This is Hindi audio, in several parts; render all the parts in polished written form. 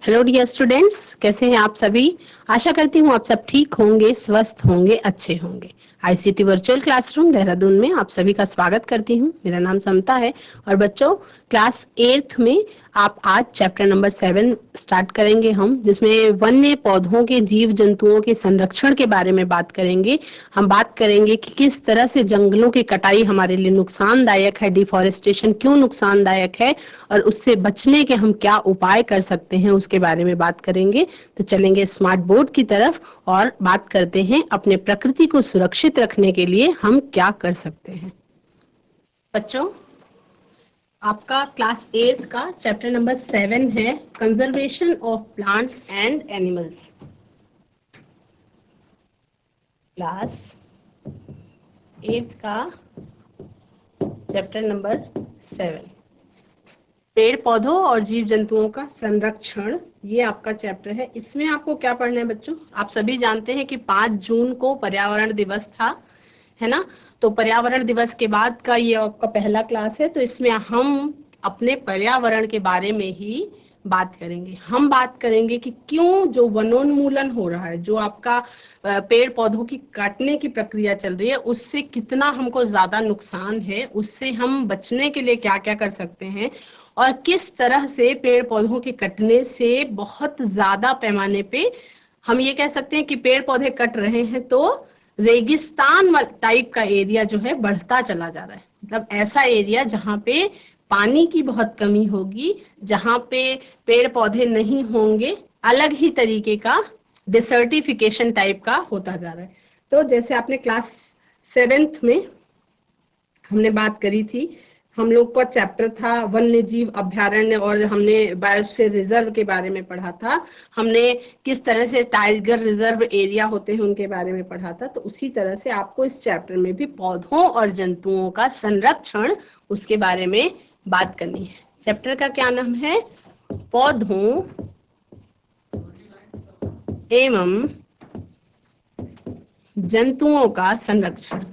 हेलो डियर स्टूडेंट्स, कैसे हैं आप सभी। आशा करती हूँ आप सब ठीक होंगे, स्वस्थ होंगे, अच्छे होंगे। आईसीटी वर्चुअल क्लासरूम देहरादून में आप सभी का स्वागत करती हूँ। मेरा नाम समता है और बच्चों क्लास 8th में आप आज चैप्टर नंबर 7 स्टार्ट करेंगे हम, जिसमें वन्य पौधों के जीव जंतुओं के संरक्षण के बारे में बात करेंगे। हम बात करेंगे कि किस तरह से जंगलों की कटाई हमारे लिए नुकसानदायक है, डिफॉरेस्टेशन क्यों नुकसानदायक है और उससे बचने के हम क्या उपाय कर सकते हैं, उसके बारे में बात करेंगे। तो चलेंगे स्मार्ट बोर्ड की तरफ और बात करते हैं अपने प्रकृति को सुरक्षित रखने के लिए हम क्या कर सकते हैं। बच्चों, आपका क्लास 8 का चैप्टर नंबर 7 है conservation of plants and animals. Class 8 का चैप्टर नंबर 7 पेड़ पौधों और जीव जंतुओं का संरक्षण, ये आपका चैप्टर है। इसमें आपको क्या पढ़ना है बच्चों। आप सभी जानते हैं कि 5 जून को पर्यावरण दिवस था, है ना। तो पर्यावरण दिवस के बाद का ये आपका पहला क्लास है। तो इसमें हम अपने पर्यावरण के बारे में ही बात करेंगे। हम बात करेंगे कि क्यों जो वनोन्मूलन हो रहा है, जो आपका पेड़ पौधों की काटने की प्रक्रिया चल रही है, उससे कितना हमको ज्यादा नुकसान है, उससे हम बचने के लिए क्या क्या कर सकते हैं और किस तरह से पेड़ पौधों के कटने से बहुत ज्यादा पैमाने पे हम ये कह सकते हैं कि पेड़ पौधे कट रहे हैं तो रेगिस्तान टाइप का एरिया जो है बढ़ता चला जा रहा है। मतलब ऐसा एरिया जहाँ पे पानी की बहुत कमी होगी, जहाँ पे पेड़ पौधे नहीं होंगे, अलग ही तरीके का डिसर्टिफिकेशन टाइप का होता जा रहा है। तो जैसे आपने क्लास 7th में हमने बात करी थी, हम लोग का चैप्टर था वन्य जीव अभ्यारण्य और हमने बायोस्फीयर रिजर्व के बारे में पढ़ा था। हमने किस तरह से टाइगर रिजर्व एरिया होते हैं उनके बारे में पढ़ा था। तो उसी तरह से आपको इस चैप्टर में भी पौधों और जंतुओं का संरक्षण, उसके बारे में बात करनी है। चैप्टर का क्या नाम है? पौधों एवं जंतुओं का संरक्षण।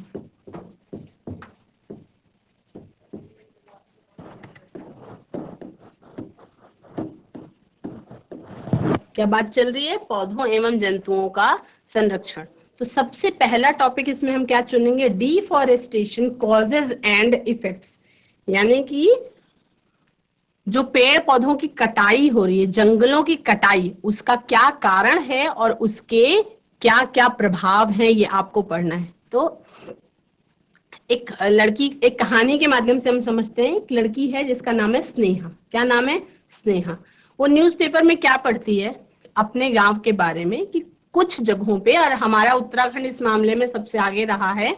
क्या बात चल रही है? पौधों एवं जंतुओं का संरक्षण। तो सबसे पहला टॉपिक इसमें हम क्या चुनेंगे? Deforestation causes and effects. यानी कि जो पेड़ पौधों की कटाई हो रही है, जंगलों की कटाई, उसका क्या कारण है और उसके क्या क्या प्रभाव हैं, ये आपको पढ़ना है। तो एक लड़की, एक कहानी के माध्यम से हम समझते हैं। एक लड़की है जिसका नाम है स्नेहा। क्या नाम है? स्नेहा। वो न्यूज़पेपर में क्या पढ़ती है? अपने गांव के बारे में कि कुछ जगहों पे, और हमारा उत्तराखंड इस मामले में सबसे आगे रहा है।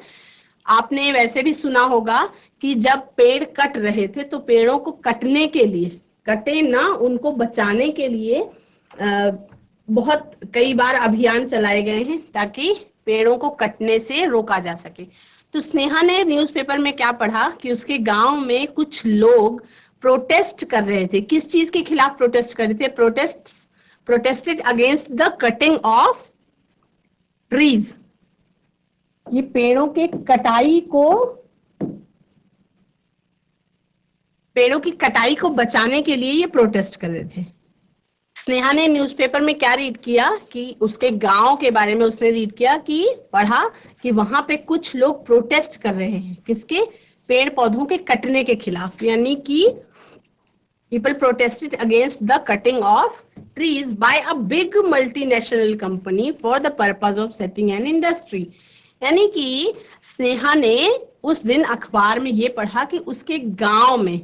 आपने वैसे भी सुना होगा कि जब पेड़ कट रहे थे तो पेड़ों को कटने के लिए, कटे ना, उनको बचाने के लिए बहुत कई बार अभियान चलाए गए हैं ताकि पेड़ों को कटने से रोका जा सके। तो स्नेहा ने न्यूज़पेपर में क्या पढ़ा कि उसके गांव में कुछ लोग प्रोटेस्ट कर रहे थे। किस चीज के खिलाफ प्रोटेस्ट कर रहे थे? Protested against the cutting of trees. ये पेड़ों के कटाई को, पेड़ों की कटाई को बचाने के लिए ये प्रोटेस्ट कर रहे थे। स्नेहा ने न्यूज़पेपर में क्या रीड किया कि उसके गांव के बारे में उसने रीड किया, कि पढ़ा कि वहां पे कुछ लोग प्रोटेस्ट कर रहे हैं। किसके? पेड़ पौधों के कटने के खिलाफ। यानी कि people protested against the cutting of trees by a big multinational company for the purpose of setting an industry। यानी कि स्नेहा ने उस दिन अखबार में ये पढ़ा कि उसके गांव में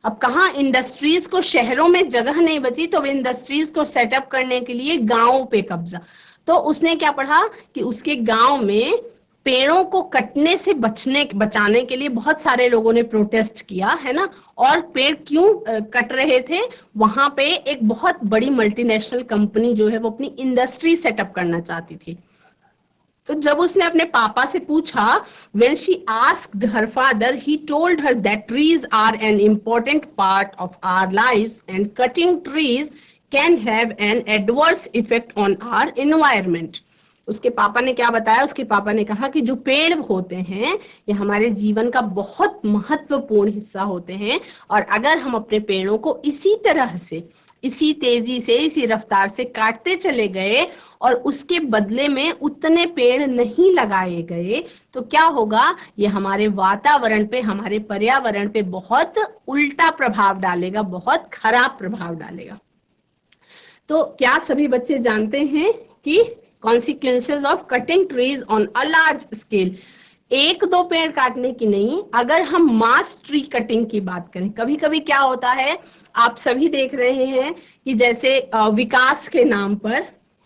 अब कहाँ इंडस्ट्रीज को, शहरों में जगह नहीं बची तो इंडस्ट्रीज को सेटअप करने के लिए गांव पे कब्जा। तो उसने क्या पढ़ा कि उसके गांव में पेड़ों को कटने से बचाने के लिए बहुत सारे लोगों ने प्रोटेस्ट किया, है ना। और पेड़ क्यों कट रहे थे? वहां पे एक बहुत बड़ी मल्टीनेशनल कंपनी जो है वो अपनी इंडस्ट्री सेटअप करना चाहती थी। तो जब उसने अपने पापा से पूछा, when she asked her father, he told her that trees are an important part of our lives and cutting trees can have an adverse effect on our environment। उसके पापा ने क्या बताया? उसके पापा ने कहा कि जो पेड़ होते हैं ये हमारे जीवन का बहुत महत्वपूर्ण हिस्सा होते हैं, और अगर हम अपने पेड़ों को इसी तरह से इसी तेजी से, इसी रफ्तार से काटते चले गए और उसके बदले में उतने पेड़ नहीं लगाए गए, तो क्या होगा, ये हमारे वातावरण पे, हमारे पर्यावरण पे बहुत उल्टा प्रभाव डालेगा, बहुत खराब प्रभाव डालेगा। तो क्या सभी बच्चे जानते हैं कि consequences of cutting trees on a large scale, एक दो पेड़ काटने की नहीं, अगर हम मास ट्री कटिंग की बात करें, कभी कभी क्या होता है, आप सभी देख रहे हैं कि जैसे विकास के नाम पर,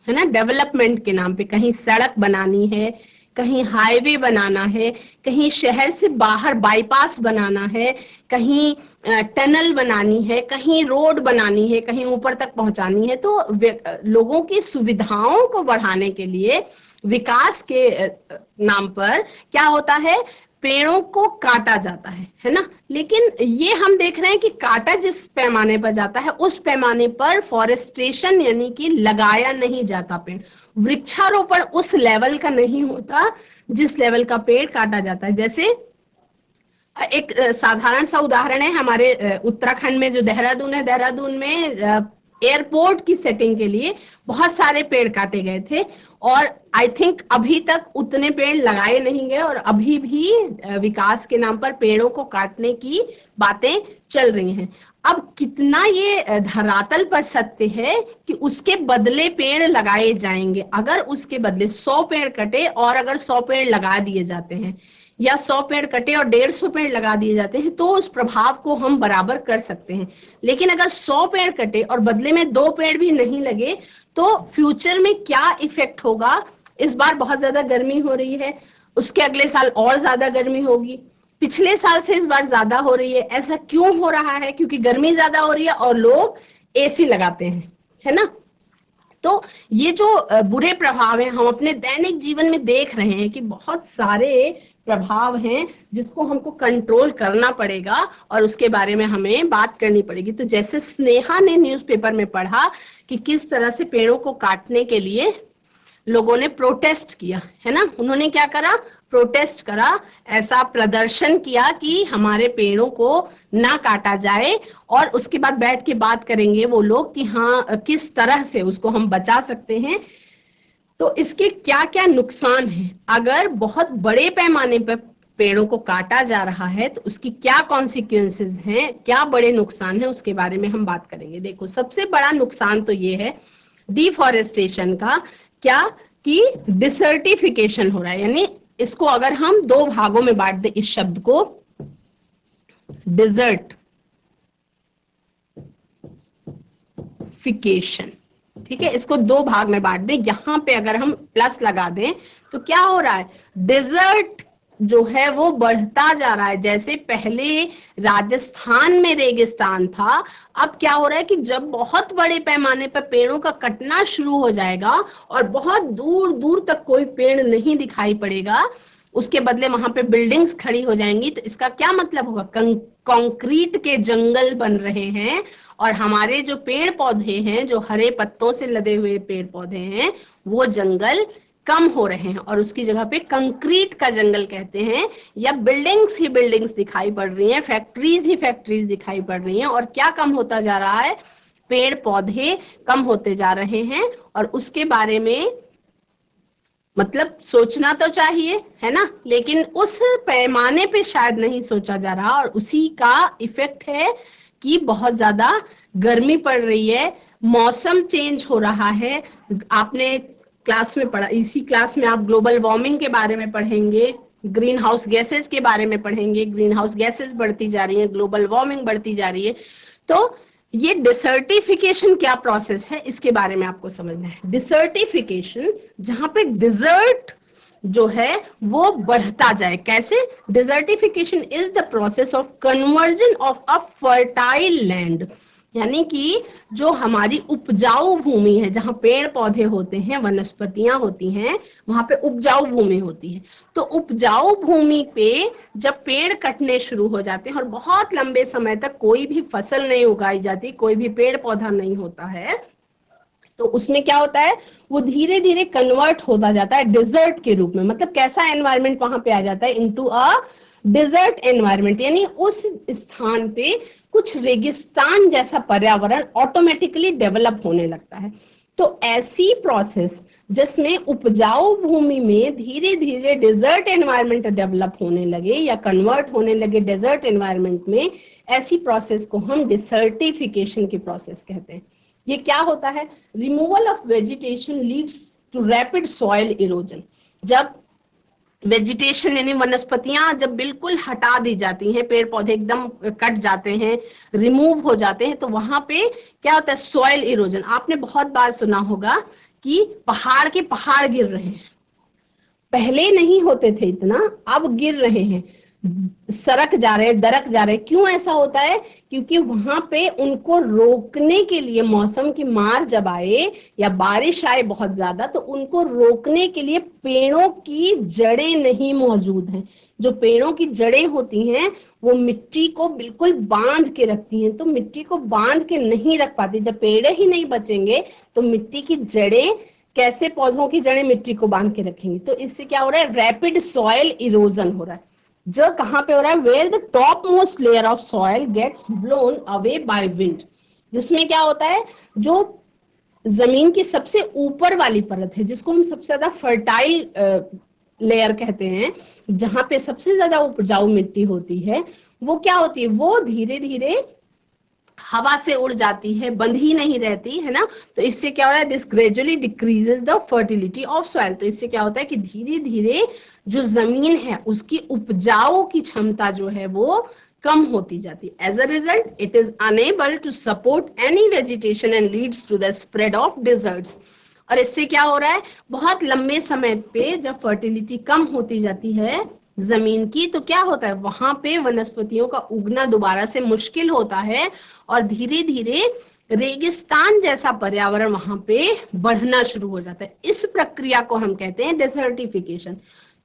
है ना, डेवलपमेंट के नाम पे कहीं सड़क बनानी है, कहीं हाईवे बनाना है, कहीं शहर से बाहर बाईपास बनाना है, कहीं टनल बनानी है, कहीं रोड बनानी है, कहीं ऊपर तक पहुंचानी है, तो लोगों की सुविधाओं को बढ़ाने के लिए विकास के नाम पर क्या होता है, पेड़ों को काटा जाता है ना। लेकिन ये हम देख रहे हैं कि काटा जिस पैमाने पर जाता है, उस पैमाने पर फॉरेस्टेशन यानी कि लगाया नहीं जाता पेड़, वृक्षारोपण उस लेवल का नहीं होता जिस लेवल का पेड़ काटा जाता है। जैसे एक साधारण सा उदाहरण है, हमारे उत्तराखंड में जो देहरादून है, देहरादून में एयरपोर्ट की सेटिंग के लिए बहुत सारे पेड़ काटे गए थे और आई थिंक अभी तक उतने पेड़ लगाए नहीं गए और अभी भी विकास के नाम पर पेड़ों को काटने की बातें चल रही हैं। अब कितना ये धरातल पर सत्य है कि उसके बदले पेड़ लगाए जाएंगे, अगर उसके बदले 100 पेड़ कटे और अगर 100 पेड़ लगा दिए जाते हैं, या 100 पेड़ कटे और 150 पेड़ लगा दिए जाते हैं, तो उस प्रभाव को हम बराबर कर सकते हैं। लेकिन अगर 100 पेड़ कटे और बदले में 2 पेड़ भी नहीं लगे, तो फ्यूचर में क्या इफेक्ट होगा। इस बार बहुत ज्यादा गर्मी हो रही है, उसके अगले साल और ज्यादा गर्मी होगी, पिछले साल से इस बार ज्यादा हो रही है। ऐसा क्यों हो रहा है? क्योंकि गर्मी ज्यादा हो रही है और लोग एसी लगाते हैं, है ना। तो ये जो बुरे प्रभाव हैं, हम अपने दैनिक जीवन में देख रहे हैं कि बहुत सारे प्रभाव हैं जिसको हमको कंट्रोल करना पड़ेगा और उसके बारे में हमें बात करनी पड़ेगी। तो जैसे स्नेहा ने न्यूज़पेपर में पढ़ा कि किस तरह से पेड़ों को काटने के लिए लोगों ने प्रोटेस्ट किया, है ना। उन्होंने क्या करा, प्रोटेस्ट करा, ऐसा प्रदर्शन किया कि हमारे पेड़ों को ना काटा जाए और उसके बाद बैठ के बात करेंगे वो लोग कि हाँ किस तरह से उसको हम बचा सकते हैं। तो इसके क्या क्या नुकसान हैं, अगर बहुत बड़े पैमाने पर पेड़ों को काटा जा रहा है तो उसकी क्या कॉन्सिक्वेंसेस हैं, क्या बड़े नुकसान हैं, उसके बारे में हम बात करेंगे। देखो, सबसे बड़ा नुकसान तो ये है डिफॉरेस्टेशन का, क्या कि डिसर्टिफिकेशन हो रहा है। यानी इसको अगर हम 2 भागों में बांट दें, इस शब्द को डिजर्टिफिकेशन, ठीक है, इसको 2 भाग में बांट दें, यहां पे अगर हम प्लस लगा दें तो क्या हो रहा है, डिजर्ट जो है वो बढ़ता जा रहा है। जैसे पहले राजस्थान में रेगिस्तान था, अब क्या हो रहा है कि जब बहुत बड़े पैमाने पर पेड़ों का कटना शुरू हो जाएगा और बहुत दूर दूर तक कोई पेड़ नहीं दिखाई पड़ेगा, उसके बदले वहां पे बिल्डिंग्स खड़ी हो जाएंगी, तो इसका क्या मतलब होगा, कंक्रीट के जंगल बन रहे हैं और हमारे जो पेड़ पौधे हैं, जो हरे पत्तों से लदे हुए पेड़ पौधे हैं, वो जंगल कम हो रहे हैं और उसकी जगह पे कंक्रीट का जंगल कहते हैं, या बिल्डिंग्स ही बिल्डिंग्स दिखाई पड़ रही हैं, फैक्ट्रीज ही फैक्ट्रीज दिखाई पड़ रही हैं। और क्या कम होता जा रहा है, पेड़ पौधे कम होते जा रहे हैं। और उसके बारे में मतलब सोचना तो चाहिए, है ना, लेकिन उस पैमाने पे शायद नहीं सोचा जा रहा और उसी का इफेक्ट है कि बहुत ज्यादा गर्मी पड़ रही है, मौसम चेंज हो रहा है। आपने क्लास में पढ़ा, इसी क्लास में आप ग्लोबल वार्मिंग के बारे में पढ़ेंगे, ग्रीन हाउस गैसेस के बारे में पढ़ेंगे। ग्रीन हाउस गैसेस बढ़ती जा रही है, ग्लोबल वार्मिंग बढ़ती जा रही है। तो ये डिसर्टिफिकेशन क्या प्रोसेस है, इसके बारे में आपको समझना है। डिसर्टिफिकेशन, जहां पे डिजर्ट जो है वो बढ़ता जाए, कैसे, desertification is the process of conversion of a fertile land, यानी कि जो हमारी उपजाऊ भूमि है, जहां पेड़ पौधे होते हैं, वनस्पतियां होती हैं, वहां पे उपजाऊ भूमि होती है। तो उपजाऊ भूमि पे जब पेड़ कटने शुरू हो जाते हैं और बहुत लंबे समय तक कोई भी फसल नहीं उगाई जाती, कोई भी पेड़ पौधा नहीं होता है, तो उसमें क्या होता है, वो धीरे धीरे कन्वर्ट होता जाता है डिजर्ट के रूप में। मतलब कैसा एनवायरनमेंट वहां पे आ जाता है, इनटू अ डिजर्ट एनवायरनमेंट, यानी उस स्थान पे कुछ रेगिस्तान जैसा पर्यावरण ऑटोमेटिकली डेवलप होने लगता है। तो ऐसी प्रोसेस जिसमें उपजाऊ भूमि में धीरे धीरे डिजर्ट एनवायरनमेंट डेवलप होने लगे या कन्वर्ट होने लगे डेजर्ट एनवायरनमेंट में, ऐसी प्रोसेस को हम डिसर्टिफिकेशन की प्रोसेस कहते हैं। ये क्या होता है? Removal of vegetation leads to rapid soil erosion. जब वेजिटेशन यानी वनस्पतियां जब बिल्कुल हटा दी जाती हैं, पेड़ पौधे एकदम कट जाते हैं, रिमूव हो जाते हैं, तो वहां पे क्या होता है? Soil erosion. आपने बहुत बार सुना होगा कि पहाड़ के पहाड़ गिर रहे हैं, पहले नहीं होते थे इतना, अब गिर रहे हैं, सरक जा रहे हैं, दरक जा रहे हैं। क्यों ऐसा होता है? क्योंकि वहां पे उनको रोकने के लिए, मौसम की मार जब आए या बारिश आए बहुत ज्यादा, तो उनको रोकने के लिए पेड़ों की जड़ें नहीं मौजूद हैं। जो पेड़ों की जड़ें होती हैं वो मिट्टी को बिल्कुल बांध के रखती हैं, तो मिट्टी को बांध के नहीं रख पाती। जब पेड़ ही नहीं बचेंगे तो मिट्टी की जड़ें कैसे, पौधों की जड़ें मिट्टी को बांध के रखेंगी? तो इससे क्या हो रहा है? रैपिड सॉइल इरोजन हो रहा है। जो कहां पे हो रहा है? Where the top most layer of soil gets blown away by wind. जिसमें क्या होता है? जो जमीन की सबसे ऊपर वाली परत है, जिसको हम सबसे ज्यादा फर्टाइल लेयर कहते हैं, जहां पे सबसे ज्यादा उपजाऊ मिट्टी होती है, वो क्या होती है? वो धीरे धीरे हवा से उड़ जाती है, बंधी नहीं रहती है ना। तो इससे क्या हो रहा है? This gradually decreases the fertility of soil. तो इससे क्या होता है कि धीरे धीरे जो जमीन है उसकी उपजाऊ की क्षमता जो है वो कम होती जाती है। As a result it is unable to support any vegetation and leads to the spread of deserts. और इससे क्या हो रहा है? बहुत लंबे समय पे जब फर्टिलिटी कम होती जाती है जमीन की, तो क्या होता है? वहां पे वनस्पतियों का उगना दोबारा से मुश्किल होता है और धीरे धीरे रेगिस्तान जैसा पर्यावरण वहां पे बढ़ना शुरू हो जाता है। इस प्रक्रिया को हम कहते हैं डेसर्टिफिकेशन।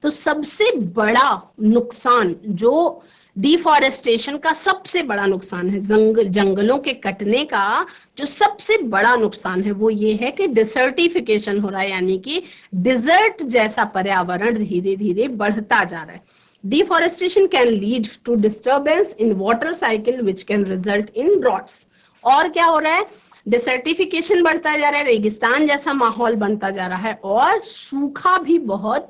तो सबसे बड़ा नुकसान जो डिफॉरेस्टेशन का सबसे बड़ा नुकसान है, जंगलों के कटने का जो सबसे बड़ा नुकसान है, वो ये है कि डिसर्टिफिकेशन हो रहा है, यानी कि डिजर्ट जैसा पर्यावरण धीरे धीरे बढ़ता जा रहा है। Deforestation can lead to disturbance in water cycle which can result in droughts. और क्या हो रहा है? डिसर्टिफिकेशन बढ़ता जा रहा है, रेगिस्तान जैसा माहौल बनता जा रहा है और सूखा भी बहुत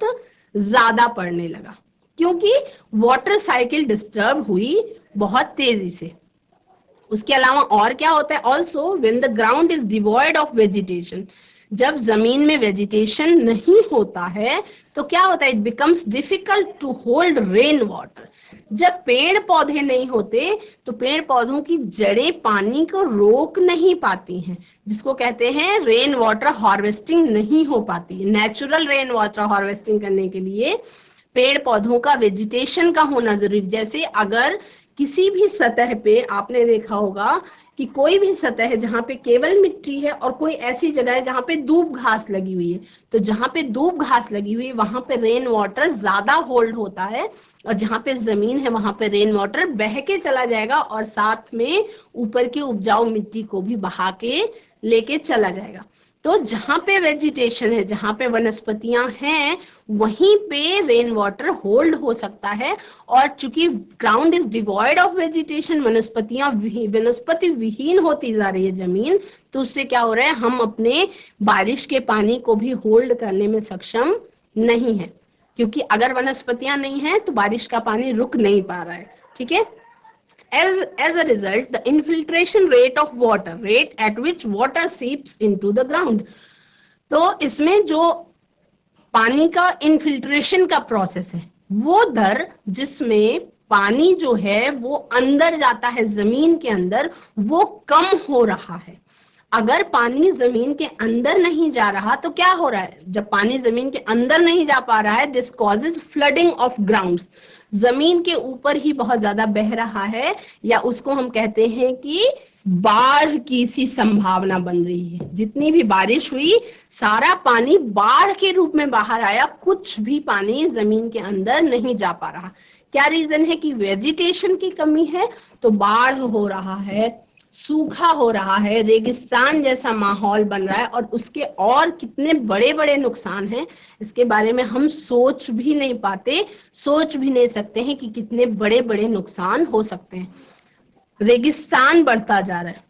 ज्यादा पड़ने लगा, क्योंकि वाटर साइकिल डिस्टर्ब हुई बहुत तेजी से। उसके अलावा और क्या होता है? Also when the ground is devoid of vegetation, जब जमीन में वेजिटेशन नहीं होता है तो क्या होता है? It becomes difficult to hold rain water. जब पेड़ पौधे नहीं होते तो पेड़ पौधों की जड़ें पानी को रोक नहीं पाती हैं, जिसको कहते हैं रेन वाटर हार्वेस्टिंग नहीं हो पाती। नेचुरल रेन वाटर हार्वेस्टिंग करने के लिए पेड़ पौधों का वेजिटेशन का होना जरूरी। जैसे अगर किसी भी सतह पे आपने देखा होगा कि कोई भी सतह है जहां पे केवल मिट्टी है और कोई ऐसी जगह है जहां पे दूब घास लगी हुई है, तो जहां पे दूब घास लगी हुई है वहां पे रेन वाटर ज्यादा होल्ड होता है, और जहां पे जमीन है वहां पे रेन वाटर बह के चला जाएगा और साथ में ऊपर की उपजाऊ मिट्टी को भी बहा के लेके चला जाएगा। तो जहां पे वेजिटेशन है, जहां पे वनस्पतियां हैं, वहीं पे रेन वाटर होल्ड हो सकता है। और चूंकि ground is devoid of vegetation, वनस्पति विहीन होती जा रही है जमीन, तो उससे क्या हो रहा है? हम अपने बारिश के पानी को भी होल्ड करने में सक्षम नहीं है, क्योंकि अगर वनस्पतियां नहीं है तो बारिश का पानी रुक नहीं पा रहा है। ठीक है? As a result, the infiltration rate of water, rate at which water seeps into the ground, तो इसमें जो पानी का इनफिल्ट्रेशन का प्रोसेस है, वो दर जिसमें पानी जो है वो अंदर जाता है जमीन के अंदर, वो कम हो रहा है। अगर पानी जमीन के अंदर नहीं जा रहा तो क्या हो रहा है? जब पानी जमीन के अंदर नहीं जा पा रहा है, this causes flooding of grounds, जमीन के ऊपर ही बहुत ज्यादा बह रहा है, या उसको हम कहते हैं कि बाढ़ की सी संभावना बन रही है। जितनी भी बारिश हुई सारा पानी बाढ़ के रूप में बाहर आया, कुछ भी पानी जमीन के अंदर नहीं जा पा रहा। क्या रीजन है? कि वेजिटेशन की कमी है तो बाढ़ हो रहा है, सूखा हो रहा है, रेगिस्तान जैसा माहौल बन रहा है, और उसके और कितने बड़े बड़े नुकसान हैं इसके बारे में हम सोच भी नहीं पाते, सोच भी नहीं सकते हैं कि कितने बड़े बड़े नुकसान हो सकते हैं। रेगिस्तान बढ़ता जा रहा है,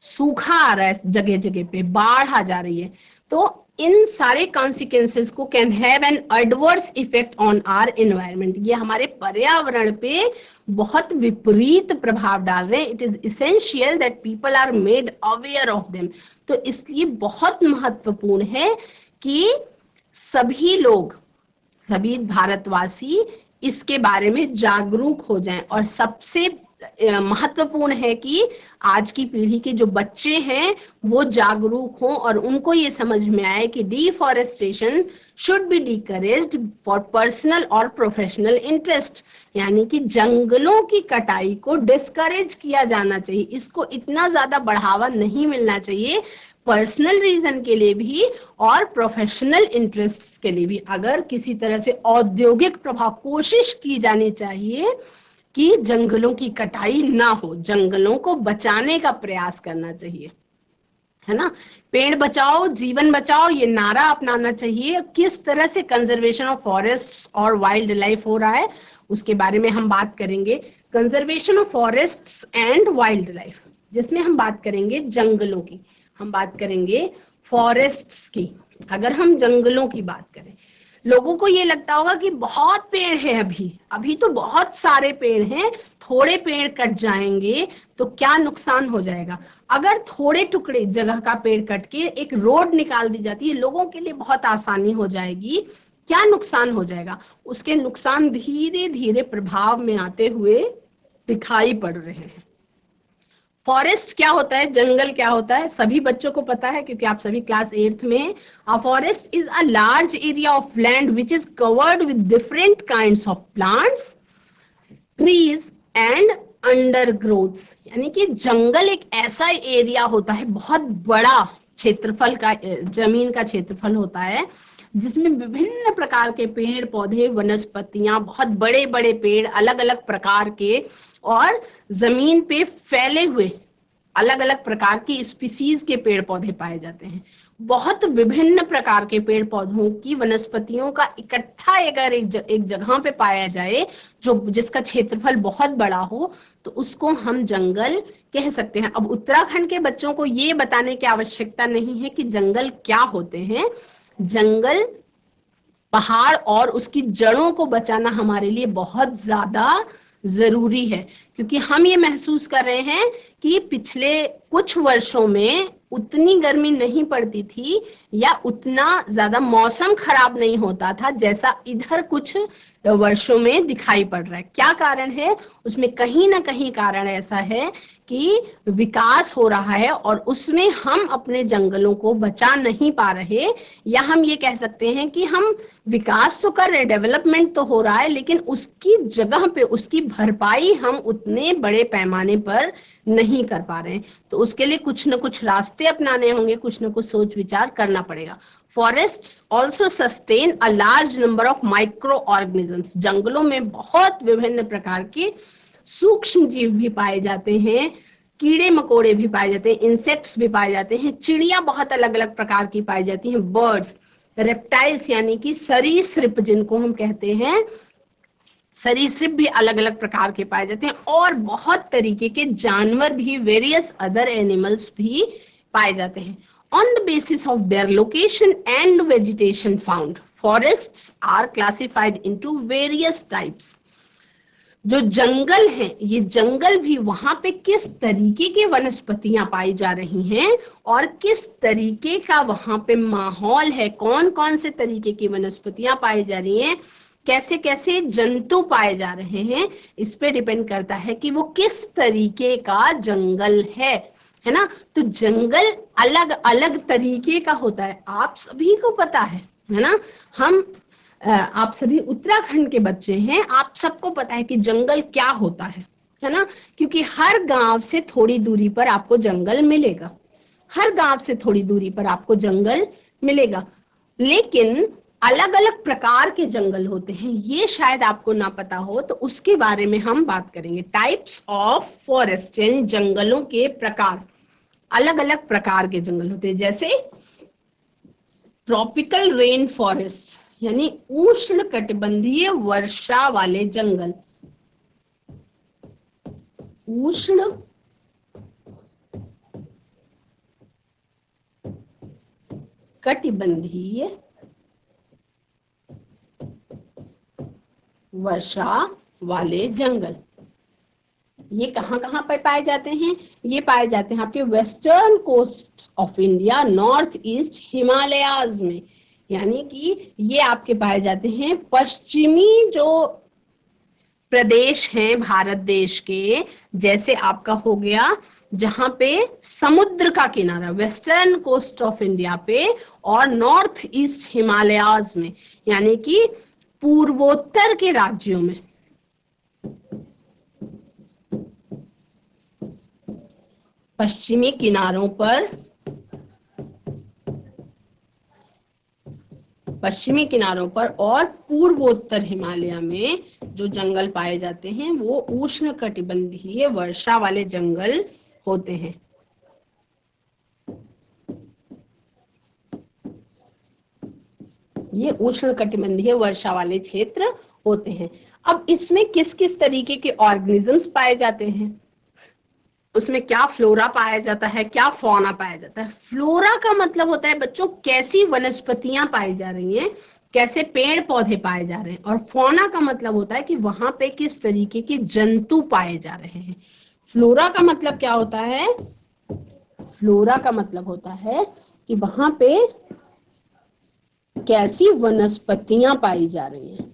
सूखा आ रहा है, जगह जगह पे बाढ़ आ जा रही है। तो इन सारे कॉन्सिक्वेंसेस को can have an adverse effect on our environment, ये हमारे पर्यावरण पे बहुत विपरीत प्रभाव डाल रहे हैं। It is essential that people are made aware of them. तो इसलिए बहुत महत्वपूर्ण है कि सभी लोग, सभी भारतवासी इसके बारे में जागरूक हो जाएं। और सबसे महत्वपूर्ण है कि आज की पीढ़ी के जो बच्चे हैं वो जागरूक हों और उनको ये समझ में आए कि deforestation should be decreased for personal और प्रोफेशनल इंटरेस्ट, यानी कि जंगलों की कटाई को डिस्करेज किया जाना चाहिए, इसको इतना ज्यादा बढ़ावा नहीं मिलना चाहिए, पर्सनल रीजन के लिए भी और प्रोफेशनल इंटरेस्ट के लिए भी। अगर किसी तरह से औद्योगिक प्रभाव, कोशिश की जानी चाहिए कि जंगलों की कटाई ना हो, जंगलों को बचाने का प्रयास करना चाहिए, है ना। पेड़ बचाओ जीवन बचाओ ये नारा अपनाना चाहिए। किस तरह से कंजर्वेशन ऑफ फॉरेस्ट्स और वाइल्ड लाइफ हो रहा है उसके बारे में हम बात करेंगे। Conservation of forests and wild life, जिसमें हम बात करेंगे जंगलों की, हम बात करेंगे फॉरेस्ट्स की। अगर हम जंगलों की बात करें, लोगों को ये लगता होगा कि बहुत पेड़ है, अभी तो बहुत सारे पेड़ हैं, थोड़े पेड़ कट जाएंगे तो क्या नुकसान हो जाएगा। अगर थोड़े टुकड़े जगह का पेड़ कट के एक रोड निकाल दी जाती है, लोगों के लिए बहुत आसानी हो जाएगी, क्या नुकसान हो जाएगा। उसके नुकसान धीरे धीरे प्रभाव में आते हुए दिखाई पड़ रहे हैं। फॉरेस्ट क्या होता है, जंगल क्या होता है, सभी बच्चों को पता है क्योंकि आप सभी क्लास 8th में हैं। A forest is a large area of land which is covered with different kinds of plants, trees and undergrowths. यानी कि जंगल एक ऐसा एरिया होता है, बहुत बड़ा क्षेत्रफल का, जमीन का क्षेत्रफल होता है, जिसमें विभिन्न प्रकार के पेड़ पौधे वनस्पतियां, बहुत बड़े बड़े पेड़ अलग अलग प्रकार के, और जमीन पे फैले हुए अलग अलग प्रकार की स्पीसीज के पेड़ पौधे पाए जाते हैं। बहुत विभिन्न प्रकार के पेड़ पौधों की, वनस्पतियों का इकट्ठा अगर एक जगह पे पाया जाए, जो जिसका क्षेत्रफल बहुत बड़ा हो, तो उसको हम जंगल कह सकते हैं। अब उत्तराखंड के बच्चों को ये बताने की आवश्यकता नहीं है कि जंगल क्या होते हैं। जंगल, पहाड़ और उसकी जड़ों को बचाना हमारे लिए बहुत ज्यादा जरूरी है, क्योंकि हम ये महसूस कर रहे हैं कि पिछले कुछ वर्षों में उतनी गर्मी नहीं पड़ती थी या उतना ज्यादा मौसम खराब नहीं होता था जैसा इधर कुछ वर्षों में दिखाई पड़ रहा है। क्या कारण है उसमें? कहीं ना कहीं कारण ऐसा है कि विकास हो रहा है और उसमें हम अपने जंगलों को बचा नहीं पा रहे, या हम ये कह सकते हैं कि हम विकास तो कर रहे, डेवलपमेंट तो हो रहा है, लेकिन उसकी जगह पे उसकी भरपाई हम उतने बड़े पैमाने पर नहीं कर पा रहे हैं। तो उसके लिए कुछ न कुछ रास्ते अपनाने होंगे, कुछ न कुछ सोच विचार करना पड़ेगा। Forests also sustain a large number of micro organisms. जंगलों में बहुत विभिन्न प्रकार के सूक्ष्म जीव भी पाए जाते हैं, कीड़े मकोड़े भी पाए जाते हैं, इंसेक्ट्स भी पाए जाते हैं, चिड़िया बहुत अलग अलग प्रकार की पाई जाती हैं, बर्ड्स, रेप्टाइल्स यानी कि सरीसृप जिनको हम कहते हैं, सरीसृप भी अलग अलग प्रकार के पाए जाते हैं, और बहुत तरीके के जानवर भी, वेरियस अदर एनिमल्स भी पाए जाते हैं। On the basis of their location and vegetation found, forests are classified into various types. जो जंगल हैं, ये जंगल भी वहां पे किस तरीके की वनस्पतियां पाई जा रही हैं और किस तरीके का वहां पे माहौल है, कौन कौन से तरीके की वनस्पतियां पाई जा रही हैं, कैसे कैसे जंतु पाए जा रहे हैं, इस पे डिपेंड करता है कि वो किस तरीके का जंगल है ना। तो जंगल अलग अलग तरीके का होता है, आप सभी को पता है ना। आप सभी उत्तराखंड के बच्चे हैं, आप सबको पता है कि जंगल क्या होता है ना, क्योंकि हर गांव से थोड़ी दूरी पर आपको जंगल मिलेगा, हर गांव से थोड़ी दूरी पर आपको जंगल मिलेगा। लेकिन अलग अलग प्रकार के जंगल होते हैं, ये शायद आपको ना पता हो, तो उसके बारे में हम बात करेंगे। टाइप्स ऑफ फॉरेस्ट, यानी जंगलों के प्रकार, अलग अलग प्रकार के जंगल होते हैं। जैसे ट्रॉपिकल रेन फॉरेस्ट, यानी उष्ण कटिबंधीय वर्षा वाले जंगल, उष्ण कटिबंधीय वर्षा वाले जंगल, ये कहाँ कहाँ पर पाए जाते हैं? ये पाए जाते हैं आपके western coast of India, north east Himalayas में, यानी कि ये आपके पाए जाते हैं पश्चिमी जो प्रदेश हैं भारत देश के, जैसे आपका हो गया जहां पे समुद्र का किनारा, वेस्टर्न कोस्ट ऑफ इंडिया पे, और नॉर्थ ईस्ट हिमालयाज में, यानी कि पूर्वोत्तर के राज्यों में। पश्चिमी किनारों पर, पश्चिमी किनारों पर और पूर्वोत्तर हिमालय में जो जंगल पाए जाते हैं वो उष्ण कटिबंधीय वर्षा वाले जंगल होते हैं। ये उष्ण कटिबंधीय वर्षा वाले क्षेत्र होते हैं। अब इसमें किस किस तरीके के ऑर्गेनिजम्स पाए जाते हैं, उसमें क्या फ्लोरा पाया जाता है, क्या फौना पाया जाता है। फ्लोरा का मतलब होता है बच्चों कैसी वनस्पतियां पाई जा रही हैं, कैसे पेड़ पौधे पाए जा रहे हैं, और फौना का मतलब होता है कि वहां पे किस तरीके के जंतु पाए जा रहे हैं। फ्लोरा का मतलब क्या होता है? फ्लोरा का मतलब होता है कि वहां पे कैसी वनस्पतियां पाई जा रही हैं।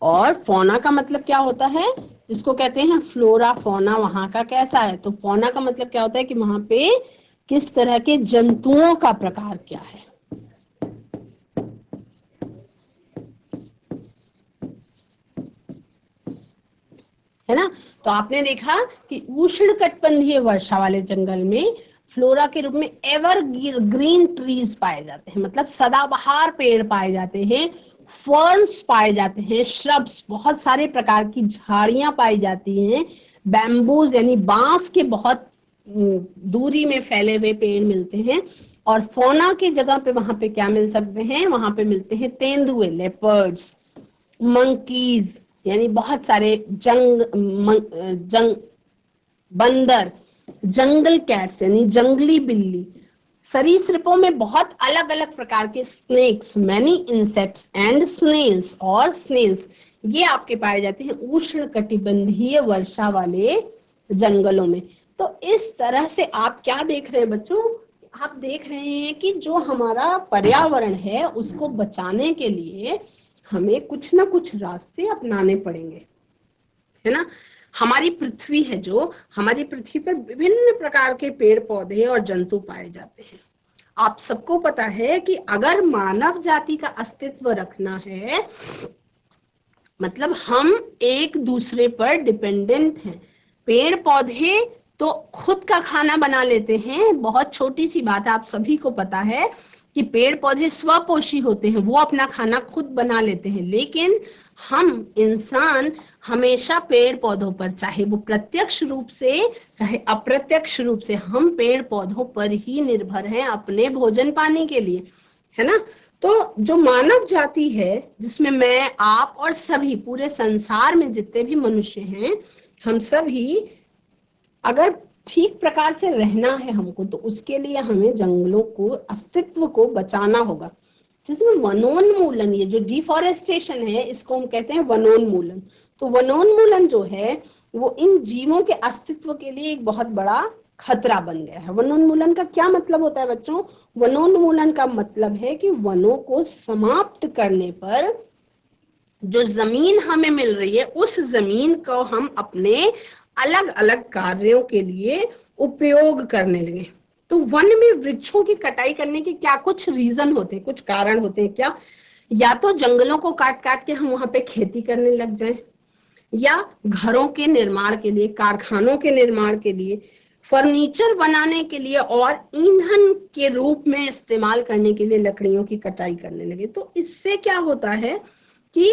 और फौना का मतलब क्या होता है? जिसको कहते हैं फ्लोरा फौना, वहां का कैसा है। तो फौना का मतलब क्या होता है कि वहां पे किस तरह के जंतुओं का प्रकार क्या है ना। तो आपने देखा कि उष्ण कटिबंधीय वर्षा वाले जंगल में फ्लोरा के रूप में एवर ग्रीन ट्रीज पाए जाते हैं, मतलब सदाबहार पेड़ पाए जाते हैं, फर्न्स पाए जाते हैं, श्रब्स, बहुत सारे प्रकार की झाड़ियां पाई जाती हैं, बैम्बूज यानी बांस के बहुत दूरी में फैले हुए पेड़ मिलते हैं। और फौना की जगह पे वहां पे क्या मिल सकते हैं? वहां पे मिलते हैं तेंदुए, लेपर्ड्स, मंकीज, यानी बहुत सारे जंग बंदर, जंगल कैट्स यानी जंगली बिल्ली, सरीसृपों में बहुत अलग अलग प्रकार के snakes, many insects and snails, और स्नेल्स, ये आपके पाए जाते हैं उष्ण कटिबंधीय वर्षा वाले जंगलों में। तो इस तरह से आप क्या देख रहे हैं बच्चों? आप देख रहे हैं कि जो हमारा पर्यावरण है उसको बचाने के लिए हमें कुछ ना कुछ रास्ते अपनाने पड़ेंगे, है ना। हमारी पृथ्वी है, जो हमारी पृथ्वी पर विभिन्न प्रकार के पेड़ पौधे और जंतु पाए जाते हैं। आप सबको पता है कि अगर मानव जाति का अस्तित्व रखना है, मतलब हम एक दूसरे पर डिपेंडेंट हैं। पेड़ पौधे तो खुद का खाना बना लेते हैं, बहुत छोटी सी बात है, आप सभी को पता है कि पेड़ पौधे स्वपोषी होते हैं, वो अपना खाना खुद बना लेते हैं। लेकिन हम इंसान हमेशा पेड़ पौधों पर, चाहे वो प्रत्यक्ष रूप से चाहे अप्रत्यक्ष रूप से, हम पेड़ पौधों पर ही निर्भर हैं अपने भोजन पाने के लिए, है ना। तो जो मानव जाति है, जिसमें मैं, आप और सभी पूरे संसार में जितने भी मनुष्य हैं, हम सभी अगर ठीक प्रकार से रहना है हमको, तो उसके लिए हमें जंगलों को, अस्तित्व को बचाना होगा, जिसमें वनोन्मूलन, ये जो डिफॉरेस्टेशन है इसको हम कहते हैं वनोन्मूलन। तो वनोन्मूलन जो है वो इन जीवों के अस्तित्व के लिए एक बहुत बड़ा खतरा बन गया है। वनोन्मूलन का क्या मतलब होता है बच्चों? वनोन्मूलन का मतलब है कि वनों को समाप्त करने पर जो जमीन हमें मिल रही है, उस जमीन को हम अपने अलग अलग कार्यों के लिए उपयोग करने लगे। तो वन में वृक्षों की कटाई करने के क्या कुछ रीजन होते हैं, कुछ कारण होते हैं क्या? या तो जंगलों को काट काट के हम वहां पे खेती करने लग जाएं, या घरों के निर्माण के लिए, कारखानों के निर्माण के लिए, फर्नीचर बनाने के लिए और ईंधन के रूप में इस्तेमाल करने के लिए लकड़ियों की कटाई करने लगे। तो इससे क्या होता है कि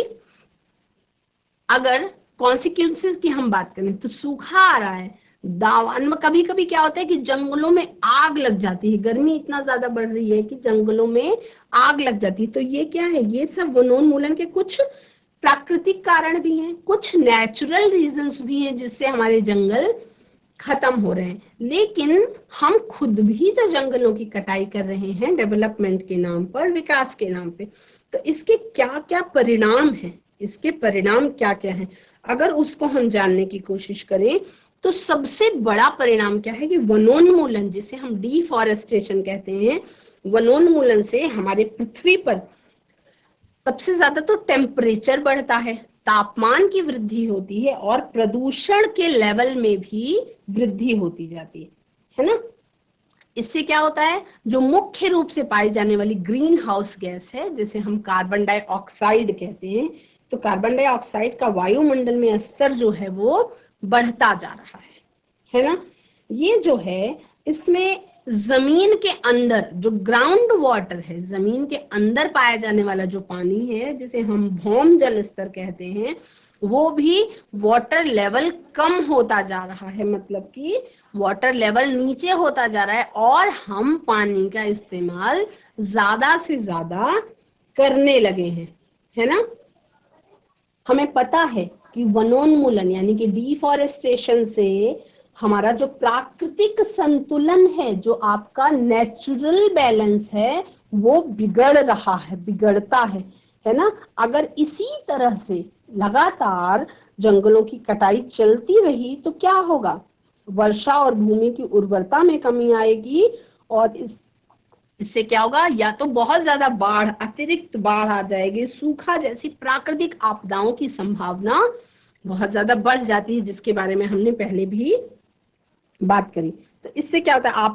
अगर कॉन्सिक्वेंसेस की हम बात करें तो सूखा आ रहा है, दावान में कभी कभी क्या होता है कि जंगलों में आग लग जाती है, गर्मी इतना ज्यादा बढ़ रही है कि जंगलों में आग लग जाती है। तो ये क्या है, ये सब वनोन्मूलन के कुछ प्राकृतिक कारण भी हैं, कुछ नेचुरल रीजंस भी हैं जिससे हमारे जंगल खत्म हो रहे हैं। लेकिन हम खुद भी तो जंगलों की कटाई कर रहे हैं डेवलपमेंट के नाम पर, विकास के नाम पे। तो इसके क्या क्या परिणाम हैं, इसके परिणाम क्या क्या हैं, अगर उसको हम जानने की कोशिश करें तो सबसे बड़ा परिणाम क्या है कि वनोन्मूलन, जिसे हम डिफॉरेस्टेशन कहते हैं, वनोन्मूलन से हमारे पृथ्वी पर सबसे ज्यादा तो टेम्परेचर बढ़ता है, तापमान की वृद्धि होती है और प्रदूषण के लेवल में भी वृद्धि होती जाती है ना। इससे क्या होता है, जो मुख्य रूप से पाई जाने वाली ग्रीन हाउस गैस है, जिसे हम कार्बन डाइऑक्साइड कहते हैं, तो कार्बन डाइऑक्साइड का वायुमंडल में स्तर जो है वो बढ़ता जा रहा है ना। ये जो है, इसमें जमीन के अंदर जो ग्राउंड वाटर है, जमीन के अंदर पाया जाने वाला जो पानी है, जिसे हम भौम जल स्तर कहते हैं, वो भी वाटर लेवल कम होता जा रहा है। मतलब कि वाटर लेवल नीचे होता जा रहा है और हम पानी का इस्तेमाल ज्यादा से ज्यादा करने लगे हैं, है ना। हमें पता है कि वनोन्मूलन यानी कि डिफॉरेस्टेशन से हमारा जो प्राकृतिक संतुलन है, जो आपका नेचुरल बैलेंस है, वो बिगड़ रहा है, बिगड़ता है ना। अगर इसी तरह से लगातार जंगलों की कटाई चलती रही तो क्या होगा, वर्षा और भूमि की उर्वरता में कमी आएगी और इससे क्या होगा, या तो बहुत ज्यादा बाढ़, अतिरिक्त बाढ़ आ जाएगी, सूखा जैसी प्राकृतिक आपदाओं की संभावना बहुत ज्यादा बढ़ जाती है, जिसके बारे में हमने पहले भी बात करी। तो इससे क्या होता है,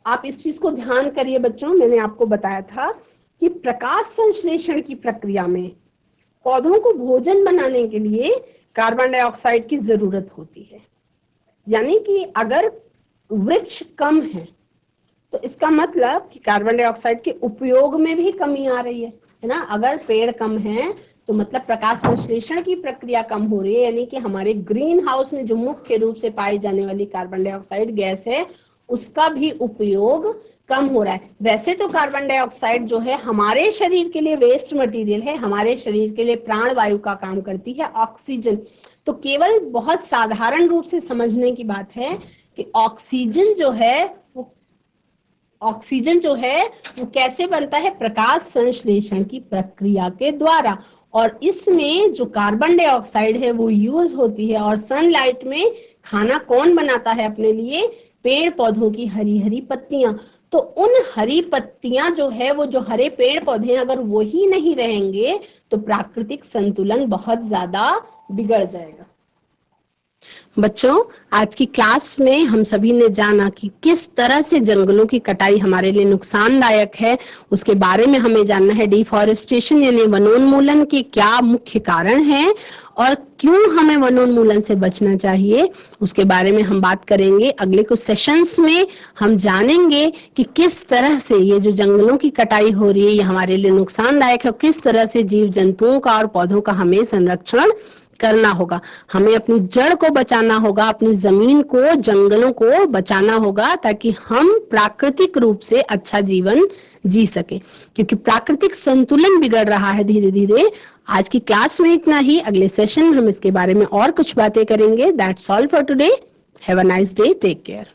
आप इस चीज को ध्यान करिए बच्चों। मैंने आपको बताया था कि प्रकाश संश्लेषण की प्रक्रिया में पौधों को भोजन बनाने के लिए कार्बन डाइऑक्साइड की जरूरत होती है। यानी कि अगर वृक्ष कम है तो इसका मतलब कि कार्बन डाइऑक्साइड के उपयोग में भी कमी आ रही है ना। अगर पेड़ कम है तो मतलब प्रकाश संश्लेषण की प्रक्रिया कम हो रही है, यानी कि हमारे ग्रीन हाउस में जो मुख्य रूप से पाई जाने वाली कार्बन डाइऑक्साइड गैस है, उसका भी उपयोग कम हो रहा है। वैसे तो कार्बन डाइऑक्साइड जो है हमारे शरीर के लिए वेस्ट मटेरियल है, हमारे शरीर के लिए प्राण वायु का काम करती है, ऑक्सीजन। तो केवल बहुत साधारण रूप से समझने की बात है कि ऑक्सीजन जो है वो कैसे बनता है, प्रकाश संश्लेषण की प्रक्रिया के द्वारा। और इसमें जो कार्बन डाइऑक्साइड है वो यूज होती है। और सनलाइट में खाना कौन बनाता है अपने लिए, पेड़ पौधों की हरी हरी पत्तियां। तो उन हरी पत्तियां जो है, वो जो हरे पेड़ पौधे, अगर वो ही नहीं रहेंगे तो प्राकृतिक संतुलन बहुत ज्यादा बिगड़ जाएगा। बच्चों, आज की क्लास में हम सभी ने जाना कि किस तरह से जंगलों की कटाई हमारे लिए नुकसानदायक है, उसके बारे में हमें जानना है। डिफॉरेस्टेशन यानी वनोन्मूलन के क्या मुख्य कारण हैं और क्यों हमें वनोन्मूलन से बचना चाहिए, उसके बारे में हम बात करेंगे। अगले कुछ सेशंस में हम जानेंगे कि किस तरह से ये जो जंगलों की कटाई हो रही है ये हमारे लिए नुकसानदायक है, किस तरह से जीव जंतुओं का और पौधों का हमें संरक्षण करना होगा। हमें अपनी जड़ को बचाना होगा, अपनी जमीन को, जंगलों को बचाना होगा, ताकि हम प्राकृतिक रूप से अच्छा जीवन जी सके, क्योंकि प्राकृतिक संतुलन बिगड़ रहा है धीरे धीरे। आज की क्लास में इतना ही। अगले सेशन में हम इसके बारे में और कुछ बातें करेंगे। That's all for today. Have a nice day. Take care.